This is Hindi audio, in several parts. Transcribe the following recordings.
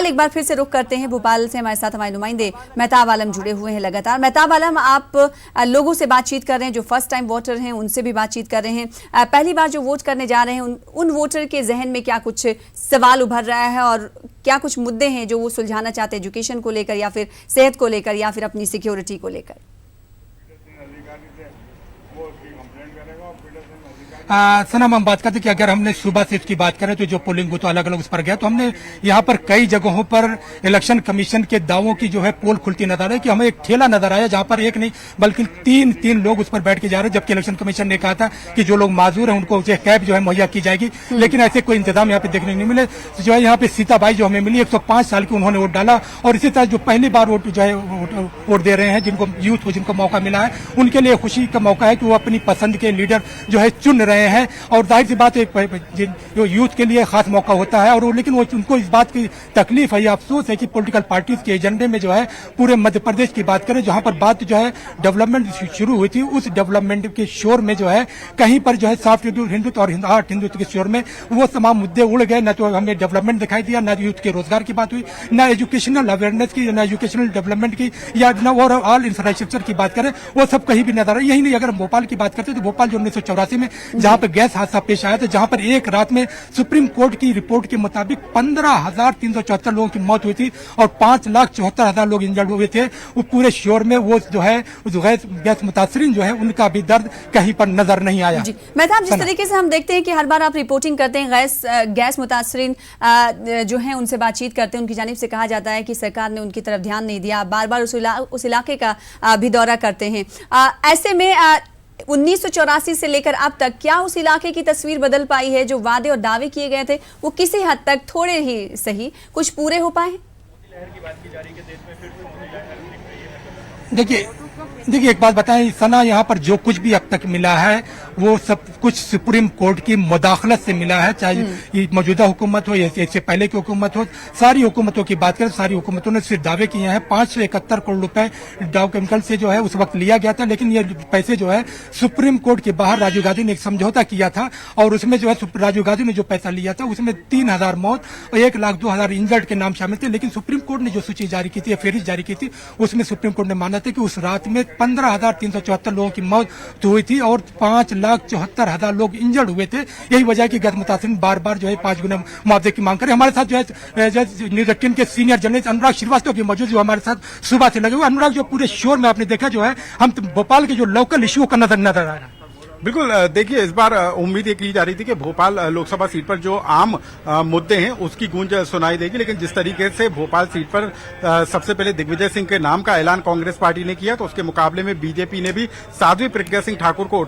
एक बार फिर से रुख करते हैं भोपाल से। हमारे साथ हमारे नुमाइंदे मेहताब आलम जुड़े हुए हैं लगातार। मेहताब आलम, आप लोगों से बातचीत कर रहे हैं, जो फर्स्ट टाइम वोटर हैं उनसे भी बातचीत कर रहे हैं। पहली बार जो वोट करने जा रहे हैं उन वोटर के जहन में क्या कुछ सवाल उभर रहा है और क्या कुछ मुद्दे हैं जो वो सुलझाना चाहते हैं, एजुकेशन को लेकर या फिर सेहत को लेकर या फिर अपनी सिक्योरिटी को लेकर? सनम, हम बात करते कि अगर हमने सुबह से इसकी बात करें तो जो पोलिंग बूथ अलग अलग उस पर गया तो हमने यहाँ पर कई जगहों पर इलेक्शन कमीशन के दावों की जो है पोल खुलती नजर आई कि हमें एक ठेला नजर आया जहाँ पर एक नहीं बल्कि तीन लोग उस पर बैठ के जा रहे हैं, जबकि इलेक्शन कमीशन ने कहा था कि जो लोग माजूर हैं उनको कैब जो है मुहैया की जाएगी, लेकिन ऐसे कोई इंतजाम यहाँ पे देखने नहीं मिले। जो है यहाँ पे सीताबाई जो हमें मिली 105 साल की, उन्होंने वोट डाला। और इसी तरह जो पहली बार वोट जो है वोट दे रहे हैं, जिनको यूथ को जिनको मौका मिला है, उनके लिए खुशी का मौका है कि वो अपनी पसंद के लीडर जो है चुन रहे हैं। और जाहिर सी बात है जो यूथ के लिए खास मौका होता है, और लेकिन वो उनको इस बात की तकलीफ है, ये अफसोस है कि पॉलिटिकल पार्टीज के एजेंडे में जो है पूरे मध्य प्रदेश की बात करें, जहां पर बात जो है डेवलपमेंट शुरू हुई थी, उस डेवलपमेंट के शोर में जो है कहीं पर जो है सॉफ्ट हिंदुत्व और हार्ड हिंदुत्व के शोर में वो तमाम मुद्दे उड़ गए। न तो हमें डेवलपमेंट दिखाई दिया, न यूथ के रोजगार की बात हुई, न एजुकेशनल अवेयरनेस की, न एजुकेशनल डेवलपमेंट की, या न ओवरऑल इंफ्रास्ट्रक्चर की बात करें, वो सब कहीं भी नजर आई। यही नहीं, अगर भोपाल की बात करते तो भोपाल जो 1984 में जहां पर गैस हादसा पेश आया था, जहां पर एक रात में सुप्रीम कोर्ट की रिपोर्ट के मुताबिक 15,374 लोगों की मौत हुई थी और 5,74,000 लोग इंजर्ड हुए थे। वो पूरे शोर में वो जो है गैस मुतासरीन जो है उनका भी दर्द कहीं पर नजर नहीं आया। मेहताब, जिस तरीके से हम देखते हैं कि हर बार आप रिपोर्टिंग करते हैं, गैस मुतासरीन जो है उनसे बातचीत करते हैं, उनकी जानिब से कहा जाता है कि सरकार ने उनकी तरफ ध्यान नहीं दिया, बार बार उस इलाके का भी दौरा करते हैं। ऐसे में 1984 से लेकर अब तक क्या उस इलाके की तस्वीर बदल पाई है? जो वादे और दावे किए गए थे वो किसी हद तक, थोड़े ही सही, कुछ पूरे हो पाए? देखिए एक बात बताएं सना, यहाँ पर जो कुछ भी अब तक मिला है वो सब कुछ सुप्रीम कोर्ट की मुदाखलत से मिला है। चाहे ये मौजूदा हुकूमत हो या इससे पहले की हुकूमत हो, सारी हुकूमतों की बात करें, सारी हुकूमतों ने सिर्फ दावे किए हैं। 571 करोड़ रुपए डाउ केमिकल से जो है उस वक्त लिया गया था, लेकिन ये पैसे जो है सुप्रीम कोर्ट के बाहर राजीव गांधी ने एक समझौता किया था और उसमें जो है राजीव गांधी ने जो पैसा लिया था उसमें 3,000 मौत और 1,02,000 इंजर्ड के नाम शामिल थे। लेकिन सुप्रीम कोर्ट ने जो सूची जारी की थी, फेरिस्त जारी की थी, उसमें सुप्रीम कोर्ट ने माना था कि उस रात में 15,374 लोगों की मौत हुई थी और 5,74,000 लोग इंजर्ड हुए थे। यही वजह है कि गैस मुतासरीन बार बार जो है 5 गुना मुआवजे की मांग करें। हमारे साथ जो है न्यूज 18 के सीनियर जर्नलिस्ट अनुराग श्रीवास्तव भी मौजूद, जो हमारे साथ सुबह से लगे हुए। अनुराग, जो पूरे शोर में आपने देखा जो है हम भोपाल के जो लोकल इश्यू का नजर आ रहा है। बिल्कुल, देखिए इस बार उम्मीद ये की जा रही थी कि भोपाल लोकसभा सीट पर जो आम मुद्दे हैं उसकी गूंज सुनाई देगी, लेकिन जिस तरीके से भोपाल सीट पर सबसे पहले दिग्विजय सिंह के नाम का ऐलान कांग्रेस पार्टी ने किया, तो उसके मुकाबले में बीजेपी ने भी साध्वी प्रज्ञा सिंह ठाकुर को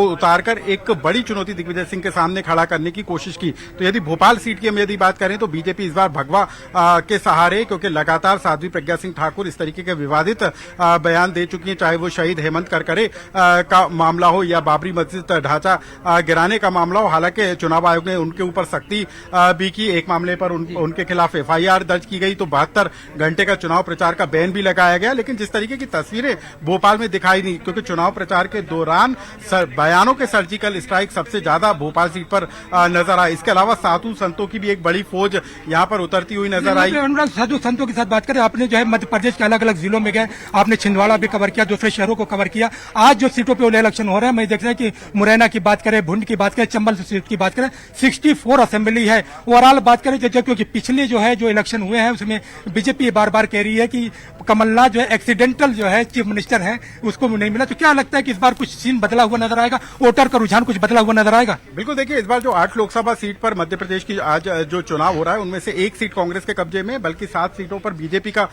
उतारकर एक बड़ी चुनौती दिग्विजय सिंह के सामने खड़ा करने की कोशिश की। तो यदि भोपाल सीट की हम यदि बात करें तो बीजेपी इस बार भगवा के सहारे, क्योंकि लगातार साध्वी प्रज्ञा सिंह ठाकुर इस तरीके के विवादित बयान दे चुकी हैं, चाहे वो शहीद हेमंत करकरे का मामला हो या बाबरी मस्जिद ढांचा गिराने का मामला हो। हालांकि चुनाव आयोग ने उनके ऊपर सख्ती भी की, एक मामले पर उनके खिलाफ FIR दर्ज की गई, तो 72 घंटे का चुनाव प्रचार का बैन भी लगाया गया। लेकिन जिस तरीके की तस्वीरें भोपाल में दिखाई नहीं, क्योंकि चुनाव प्रचार के दौरान बयानों के सर्जिकल स्ट्राइक सबसे ज्यादा भोपाल सीट पर नजर आए। इसके अलावा साधु संतों की भी एक बड़ी फौज यहाँ पर उतरती हुई नजर आई। साधु संतों के साथ बात करें, आपने जो है मध्य प्रदेश के अलग अलग जिलों में गए, आपने छिंदवाड़ा भी कवर किया, दूसरे शहरों को कवर किया। आज जो सीटों पर इलेक्शन हो रहा है, मैं देख रहा है कि मुरैना की बात करें, भिंड की बात करें, चंबल सीट की बात करें, 64 असेंबली है। ओवरऑल बात करें क्योंकि पिछले जो है जो इलेक्शन हुए हैं उसमें बीजेपी बार बार कह रही है कि कमलनाथ जो है एक्सीडेंटल जो है चीफ मिनिस्टर है, उसको नहीं मिला। तो क्या लगता है कि इस बार कुछ सीन बदला हुआ नजर आएगा, वोटर का रुझान कुछ बदला हुआ नजर आएगा? बिल्कुल, देखिए इस बार जो 8 लोकसभा सीट पर मध्य प्रदेश की आज जो चुनाव हो रहा है उनमें से 1 सीट कांग्रेस के कब्जे में, बल्कि 7 सीटों पर बीजेपी का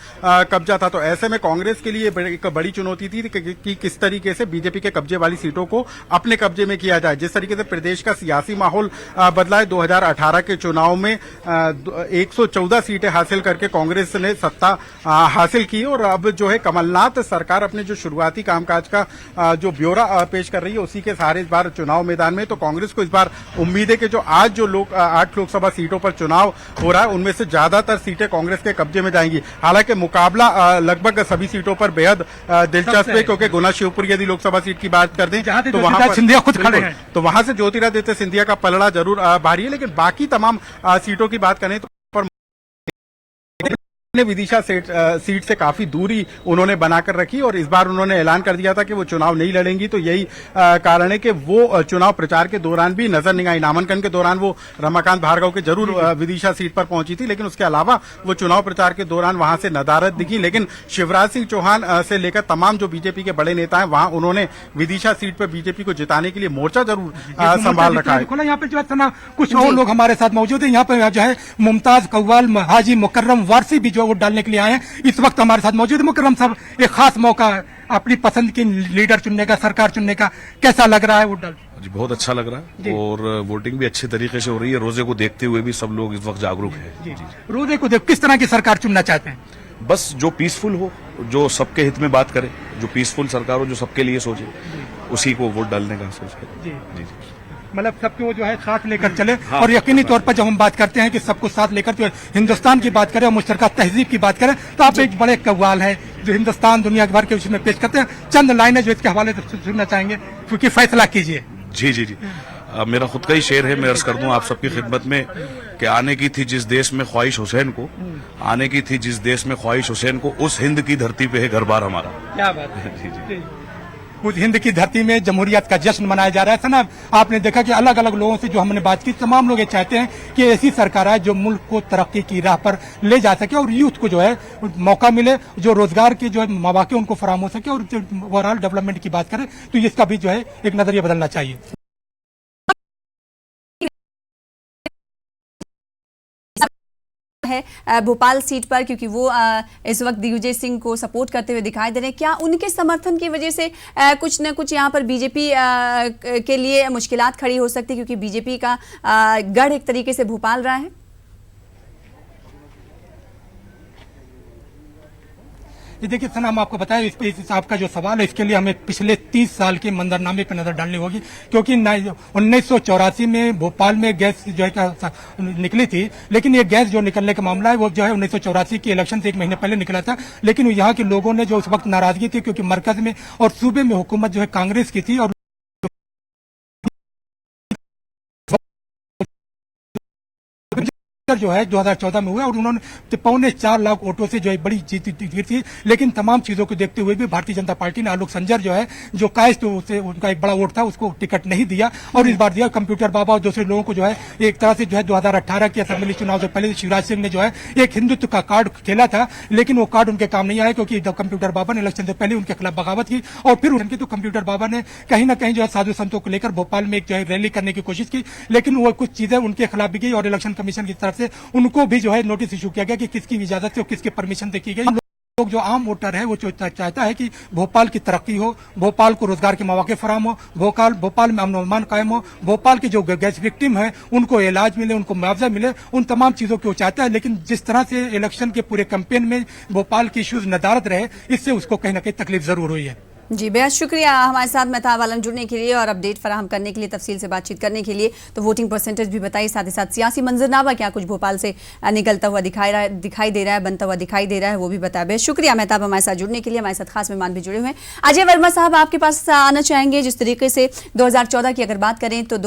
कब्जा था। तो ऐसे में कांग्रेस के लिए एक बड़ी चुनौती थी कि किस तरीके से बीजेपी के कब्जे वाली सीटों को अपने कब्जे में किया जाए। जिस तरीके से प्रदेश का सियासी माहौल बदला है, 2018 के चुनाव में 114 सीटें हासिल करके कांग्रेस ने सत्ता हासिल की और अब जो है कमलनाथ सरकार अपने जो शुरुआती कामकाज का जो ब्यौरा पेश कर रही है उसी के सहारे इस बार चुनाव मैदान में। तो कांग्रेस को इस बार उम्मीद है कि जो आज जो 8 लोकसभा सीटों पर चुनाव हो रहा है उनमें से ज्यादातर सीटें कांग्रेस के कब्जे में जाएंगी। हालांकि मुकाबला लगभग सभी सीटों पर बेहद दिलचस्प है, क्योंकि गुना शिवपुरी यदि लोकसभा सीट की बात कर दें तो वहां पर सिंधिया खुद खड़े हैं, तो वहां से ज्योतिरादित्य सिंधिया का पलड़ा जरूर भारी है। लेकिन बाकी तमाम सीटों की बात करें तो ने विदिशा सीट से काफी दूरी उन्होंने बनाकर रखी और इस बार उन्होंने ऐलान कर दिया था कि वो चुनाव नहीं लड़ेंगी। तो यही कारण है कि वो चुनाव प्रचार के दौरान भी नजर नहीं आई। नामांकन के दौरान वो रमाकांत भार्गव के जरूर विदिशा सीट पर पहुंची थी, लेकिन उसके अलावा वो चुनाव प्रचार के दौरान वहां से नदारद दिखी। लेकिन शिवराज सिंह चौहान से लेकर तमाम जो बीजेपी के बड़े नेता हैं, वहां उन्होंने विदिशा सीट पर बीजेपी को जिताने के लिए मोर्चा जरूर संभाल रखा है। यहाँ पे जो है ना कुछ और लोग हमारे साथ मौजूद है। यहाँ पे जो है मुमताज कव्वाल, हाजी मुकर्रम वारसी भी जो वोट डालने के लिए आए हैं, इस वक्त हमारे साथ मौजूद है। मुकर्रम साहब, एक खास मौका है अपनी पसंद की लीडर चुनने का, सरकार चुनने का, कैसा लग रहा है वोट डाल? जी बहुत अच्छा लग रहा है और वोटिंग भी अच्छे तरीके से हो रही है। रोजे को देखते हुए भी सब लोग इस वक्त जागरूक हैं। रोजे को देख किस तरह की सरकार चुनना चाहते हैं? बस जो पीसफुल हो, जो सबके हित में बात करे, जो पीसफुल सरकार हो, जो सबके लिए सोचे, उसी को वोट डालने का सोच है। जी मतलब सबको जो है साथ लेकर चले। और यकीनी तौर पर जब हम बात करते हैं कि सबको साथ लेकर जो हिंदुस्तान की बात करें और मुश्तरका तहजीब की बात करें, तो आप एक बड़े कव्वाल हैं जो हिंदुस्तान दुनिया भर के उसमें पेश करते हैं। चंद लाइनें जो इसके हवाले से सुनना चाहेंगे, क्योंकि फैसला कीजिए। जी मेरा खुद का ही शेर है, मैं अर्ज कर दूं आप सबकी खिदमत में कि आने की थी जिस देश में ख्वाहिश हुसैन को, आने की थी जिस देश में ख्वाहिश हुसैन को, उस हिंद की धरती पे है घर बार हमारा। क्या बात है। जी उस हिंद की धरती में जमहूरियत का जश्न मनाया जा रहा है। सना, आपने देखा कि अलग अलग लोगों से जो हमने बात की, तमाम लोग ये चाहते हैं कि ऐसी सरकार आए जो मुल्क को तरक्की की राह पर ले जा सके और यूथ को जो है मौका मिले, जो रोजगार के जो है मौके उनको फराहम हो सके, और जो ओवरऑल डेवलपमेंट की बात करें तो इसका भी जो है एक नजरिया बदलना चाहिए। है भोपाल सीट पर, क्योंकि वो इस वक्त दिग्विजय सिंह को सपोर्ट करते हुए दिखाई दे रहे हैं। क्या उनके समर्थन की वजह से कुछ न कुछ यहाँ पर बीजेपी के लिए मुश्किलात खड़ी हो सकती है, क्योंकि बीजेपी का गढ़ एक तरीके से भोपाल रहा है? ये देखिए सना, हम आपको बताएं, इस आपका जो सवाल है इसके लिए हमें पिछले 30 साल के मंजरनामे पर नजर डालनी होगी, क्योंकि 1984 में भोपाल में गैस जो है निकली थी, लेकिन ये गैस जो निकलने का मामला है वो जो है 1984 की इलेक्शन से 1 महीने पहले निकला था। लेकिन यहाँ के लोगों ने जो उस वक्त नाराजगी थी, क्योंकि मरकज में और सूबे में हुकूमत जो है कांग्रेस की थी, और जो है 2014 में हुआ और उन्होंने 4.25 लाख वोटों से जो है बड़ी जीत थी। लेकिन तमाम चीजों को देखते हुए भी भारतीय जनता पार्टी ने आलोक संजर जो है, जो कायस्थ उसे उनका एक बड़ा वोट था, उसको टिकट नहीं दिया और इस बार दिया। कंप्यूटर बाबा और दूसरे लोगों को जो है एक तरह से जो है 2018 के असेंबली चुनाव से पहले शिवराज सिंह ने जो है एक हिंदुत्व का कार्ड खेला था, लेकिन वो कार्ड उनके काम नहीं आया, क्योंकि कंप्यूटर बाबा ने इलेक्शन से पहले उनके खिलाफ बगावत की और फिर उनके तो कंप्यूटर बाबा ने कहीं ना कहीं जो है साधु संतों को लेकर भोपाल में एक जो है रैली करने की कोशिश की, लेकिन वो कुछ चीजें उनके खिलाफ भी गई और इलेक्शन कमीशन की तरफ से उनको भी जो है नोटिस इशू किया गया कि किसकी इजाजत से और किसके परमिशन से की गई। लोग जो आम वोटर है वो चाहता है कि भोपाल की तरक्की हो, भोपाल को रोजगार के मौके फराहम हो, भोपाल में अमन कायम हो, भोपाल के जो गैस विक्टिम है उनको इलाज मिले, उनको मुआवजा मिले, उन तमाम चीजों को चाहता है। लेकिन जिस तरह से इलेक्शन के पूरे कैंपेन में भोपाल की इश्यूज नदारद रहे, इससे उसको कहीं ना कहीं तकलीफ जरूर हुई है। जी बेहद शुक्रिया हमारे साथ मेहताब आलम जुड़ने के लिए और अपडेट फराहम करने के लिए, तफसील से बातचीत करने के लिए। तो वोटिंग परसेंटेज भी बताइए, साथ ही साथ सियासी मंजरनामा क्या कुछ भोपाल से निकलता हुआ दिखाई दे रहा है, बनता हुआ दिखाई दे रहा है, वो भी बताया। बेहद शुक्रिया मेहताब हमारे साथ जुड़ने के लिए। हमारे साथ खास मेहमान भी जुड़े हुए हैं। अजय वर्मा साहब, आपके पास आना चाहेंगे, जिस तरीके से 2014 की अगर बात करें तो